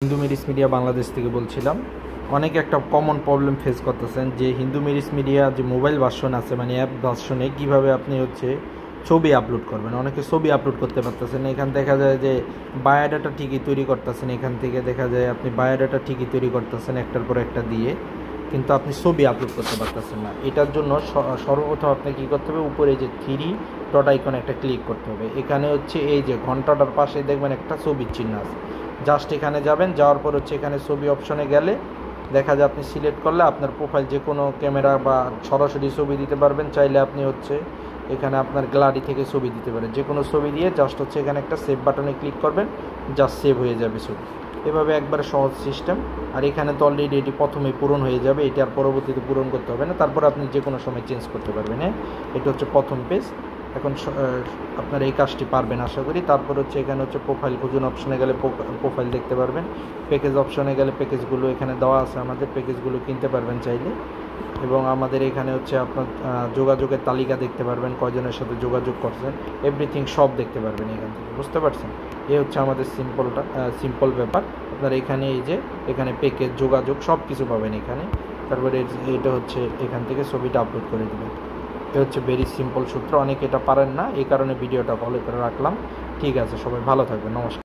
Hindu Mary's media Bangladesh থেকে বলছিলাম। অনেকে একটা কমন প্রবলেম ফেস করতেছেন যে হিন্দু মেরিস মিডিয়া যে মোবাইল ভার্সন আছে মানে অ্যাপ ভার্সনে কীভাবে আপনি ছবি আপলোড করবেন। অনেকে ছবি আপলোড করতে পারতেছেন। এখান দেখা যায় যে বায়োডাটা ঠিকই তৈরি করতেছেন, এখান থেকে দেখা যায় আপনি বায়োডাটা ঠিকই তৈরি করতেছেন একটার পর একটা দিয়ে, কিন্তু আপনি ছবি আপলোড করতে পারতেছেন না। এটার জন্য সর্বপ্রথম আপনি কী করতে হবে, উপরে যে 3 ডট আইকনে একটা ক্লিক করতে হবে। এখানে এই যে ঘন্টাটার পাশে দেখবেন একটা ছবির চিহ্ন আছে, জাস্ট এখানে যাবেন। যাওয়ার পর এখানে ছবি অপশনে গেলে দেখা যায় আপনি সিলেক্ট করলে আপনার প্রোফাইল যে কোনো ক্যামেরা বা সরাসরি ছবি দিতে পারবেন। চাইলে আপনি এখানে আপনার গ্যালারি থেকে ছবি দিতে পারেন, যে কোনো ছবি দিয়ে জাস্ট এখানে একটা সেভ বাটনে ক্লিক করবেন, জাস্ট সেভ হয়ে যাবে ছবি। এভাবে একবারে সহজ সিস্টেম। আর এখানে তো অলরেডি এটি প্রথমেই পূরণ হয়ে যাবে, এটি আর পরবর্তীতে পূরণ করতে হবে না। তারপর আপনি যে কোনো সময় চেঞ্জ করতে পারবেন। হ্যাঁ, এটা প্রথম পেজ। এখন আপনারা এই কাজটি পারবেন আশা করি। তারপর এখানে প্রোফাইল খুঁজুন অপশনে গেলে প্রোফাইল দেখতে পারবেন। প্যাকেজ অপশনে গেলে প্যাকেজগুলো এখানে দেওয়া আছে, আমাদের প্যাকেজগুলো কিনতে পারবেন চাইলে। এবং আমাদের এখানে আপনার যোগাযোগের তালিকা দেখতে পারবেন, কয়জনের সাথে যোগাযোগ করছেন, এভরিথিং সব দেখতে পারবেন এখান থেকে। বুঝতে পারছেন? এই আমাদের সিম্পল ব্যাপার। আপনারা এখানে প্যাকেজ, যোগাযোগ সব কিছু পাবেন এখানে। তারপরে এটা এখান থেকে ছবিটা আপলোড করে দেবেন। ভেরি সিম্পল সূত্র। অনেকে এটা পারেন না, এই কারণে ভিডিওটা ফলো করে রাখলাম। ঠিক আছে, সবাই ভালো থাকবেন। নমস্কার।